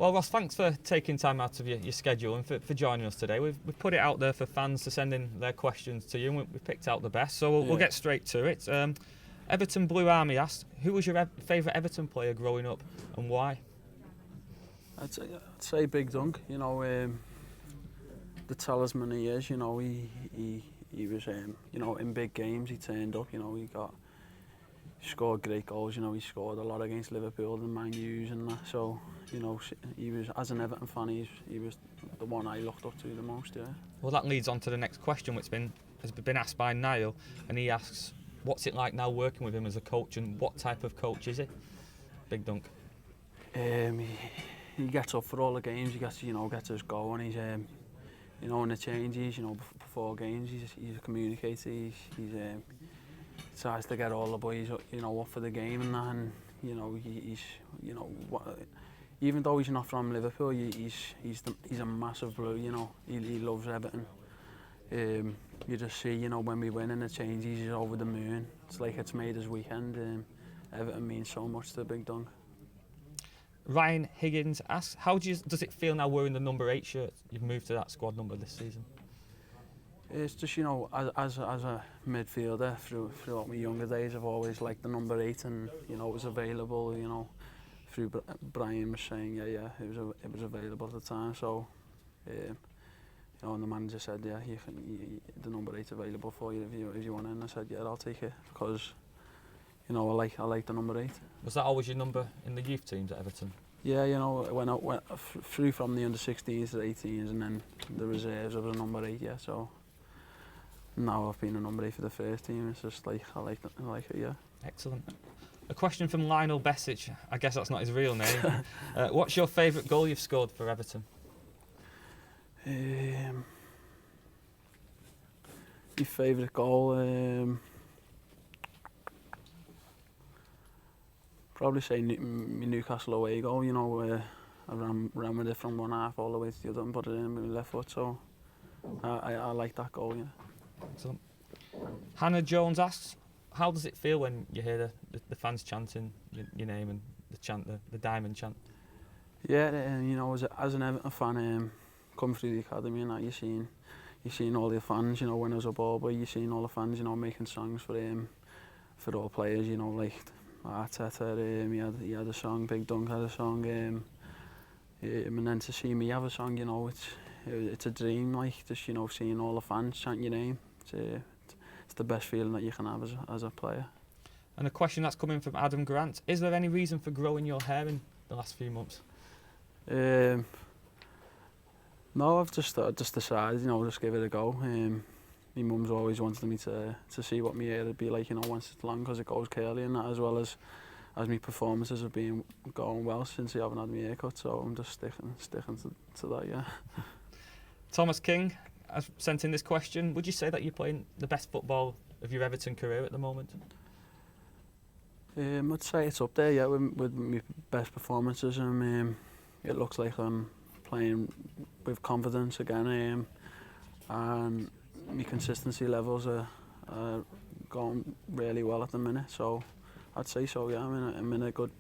Well, Ross, thanks for taking time out of your schedule and for joining us today. We've put it out there for fans to send in their questions to you, and we've picked out the best, so we'll get straight to it. Everton Blue Army asked, who was your favourite Everton player growing up and why? I'd say Big Dunc. You know, the talisman he is. You know, he was you know, in big games he turned up. You know, he scored great goals. You know, he scored a lot against Liverpool and Man U and that. So, you know, he was, as an Everton fan, he was the one I looked up to the most. Yeah. Well, that leads on to the next question, which has been asked by Niall, and he asks, what's it like now working with him as a coach, and what type of coach is he? Big Dunc. He gets up for all the games. He gets us going. He's you know, in the changes, you know, before games, he's a communicator. He tries to get all the boys, you know, up for the game and that. And you know, you know, even though he's not from Liverpool, he's a massive Blue. You know, he loves Everton. You just see, you know, when we win in the changes, he's over the moon. It's like it's made his weekend. Everton means so much to Big Dunc. Ryan Higgins asks, how does it feel now wearing the number 8 shirt? You've moved to that squad number this season. It's just, you know, as a midfielder throughout my younger days, I've always liked the number 8, and you know, it was available. You know, through Brian was saying, yeah, it was available at the time. So, you know, and the manager said, yeah, the number 8's available for you if you want it. And I said, yeah, I'll take it because, you know, I like the number 8. Was that always your number in the youth teams at Everton? Yeah, you know, when I went through from the under-16s to the 18s and then the reserves, I was a number 8, yeah. So now I've been a number 8 for the first team. It's just like I like it, yeah. Excellent. A question from Lionel Besic. I guess that's not his real name. What's your favourite goal you've scored for Everton? My favourite goal. Probably say my Newcastle away goal. You know, I ran with it from one half all the way to the other and put it in with my left foot. So I like that goal. Yeah. Excellent. Hannah Jones asks, how does it feel when you hear the fans chanting your name and the diamond chant? Yeah, you know, as an Everton fan, coming through the academy and that, you seen all the fans. You know, when I was a ball boy, you seen all the fans. You know, making songs for all players. You know, like Arteta, he had a song, Big Dunc had a song, and then to see me have a song, you know, it's a dream, like, just, you know, seeing all the fans chant your name. It's the best feeling that you can have as a player. And a question that's coming from Adam Grant, is there any reason for growing your hair in the last few months? No, I've just decided, you know, just give it a go. My mum's always wanted me to see what my hair would be like, you know, once it's long, because it goes curly and that, as well as my performances have been going well since I haven't had my hair cut, so I'm just sticking to that, yeah. Thomas King has sent in this question. Would you say that you're playing the best football of your Everton career at the moment? I'd say it's up there, yeah, with my best performances, and it looks like I'm playing with confidence again, and my consistency levels are going really well at the minute, so I'd say so. Yeah, I'm in a good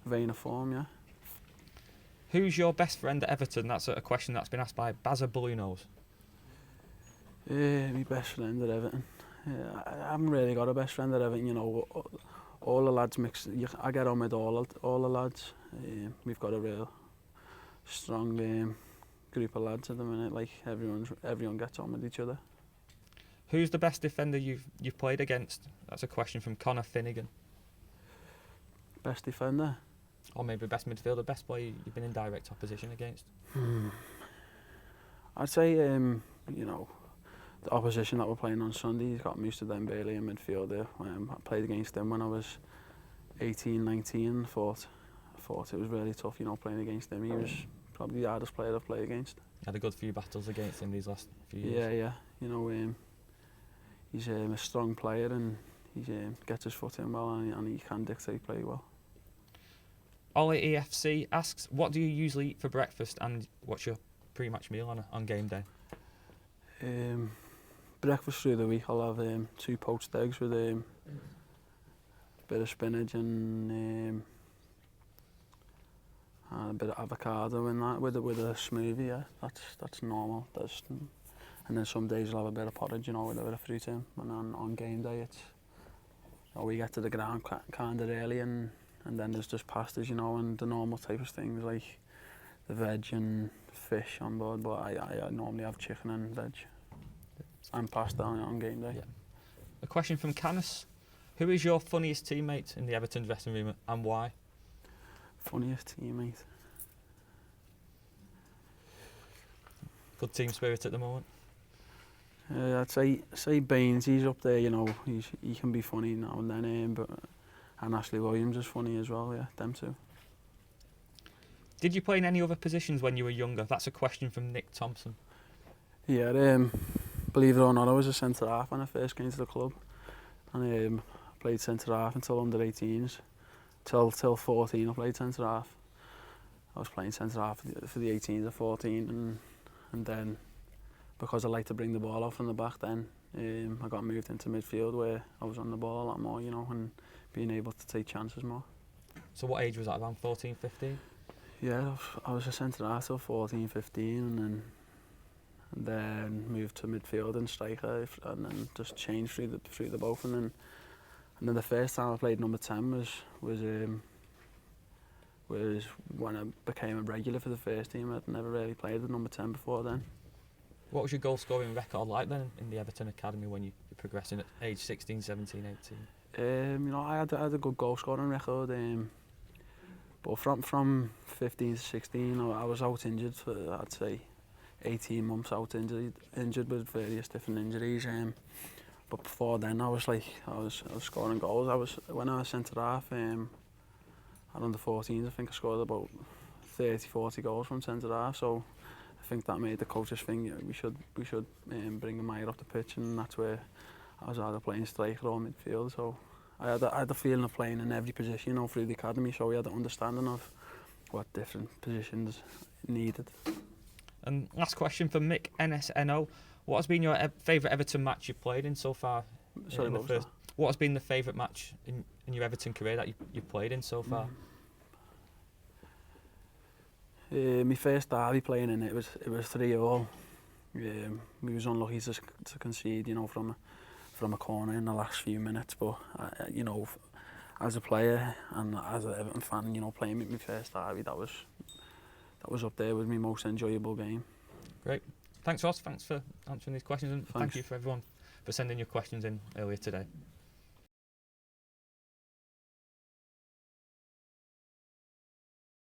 vein of form. Yeah. Who's your best friend at Everton? That's a question that's been asked by Bazza Bluenose. My best friend at Everton. I haven't really got a best friend at Everton. You know, all the lads mix. I get on with all the lads. We've got a real strong group of lads at the minute. Like everyone gets on with each other. Who's the best defender you've played against? That's a question from Connor Finnegan. Best defender? Or maybe best midfielder, best player you've been in direct opposition against? I'd say, you know, the opposition that we're playing on Sunday, he's got Moussa Dembele in midfielder. I played against him when I was 18, 19, thought it was really tough, you know, playing against him. He was probably the hardest player I've played against. You had a good few battles against him these last few years. Yeah. You know, he's a strong player and he gets his foot in well and he can dictate play well. Ollie EFC asks, what do you usually eat for breakfast and what's your pre-match meal on game day? Breakfast through the week, I'll have 2 poached eggs with a bit of spinach and a bit of avocado in that with a smoothie. Yeah, that's normal. And then some days you'll have a bit of porridge, you know, with a bit of fruit in. And on game day, it's, you know, we get to the ground kind of early, and then there's just pastas, you know, and the normal type of things like the veg and fish on board. But I normally have chicken and veg and pasta on game day. Yeah. A question from Canis. Who is your funniest teammate in the Everton dressing room and why? Funniest teammate? Good team spirit at the moment. I'd say Baines. He's up there, you know. He can be funny now and then, and Ashley Williams is funny as well. Yeah, them two. Did you play in any other positions when you were younger? That's a question from Nick Thompson. Yeah, believe it or not, I was a centre half when I first came to the club, and played centre half until under 18s, till 14. I played centre half. I was playing centre half for the 18s at 14, and then, because I like to bring the ball out from the back then, I got moved into midfield where I was on the ball a lot more, you know, and being able to take chances more. So what age was that, around 14, 15? Yeah, I was a centre half till 14, 15, and then moved to midfield and striker, and then just changed through the both, and then the first time I played number 10 was when I became a regular for the first team. I'd never really played with number 10 before then. What was your goal scoring record like then in the Everton Academy when you were progressing at age 16, 17, 18? You know, I had a good goal scoring record, but from 15 to 16 I was out injured for, I'd say, 18 months out injured with various different injuries. But before then I was scoring goals. When I was centre half at under 14s, I think I scored about 30-40 goals from centre half. So I think that made the coaches think, we should bring him higher up the pitch, and that's where I was either playing striker or midfield. So I had the feeling of playing in every position, you know, through the academy. So we had an understanding of what different positions needed. And last question from Mick NSNO. What has been your favourite Everton match you've played in so far? Sorry, what has been the favourite match in your Everton career that you've played in so far? My first derby playing in it was 3-3. We was unlucky to concede, you know, from a corner in the last few minutes. But you know, as a player and as an Everton fan, you know, playing with my first derby, that was up there with my most enjoyable game. Great. Thanks, Ross. Thanks for answering these questions, and thank you for everyone for sending your questions in earlier today.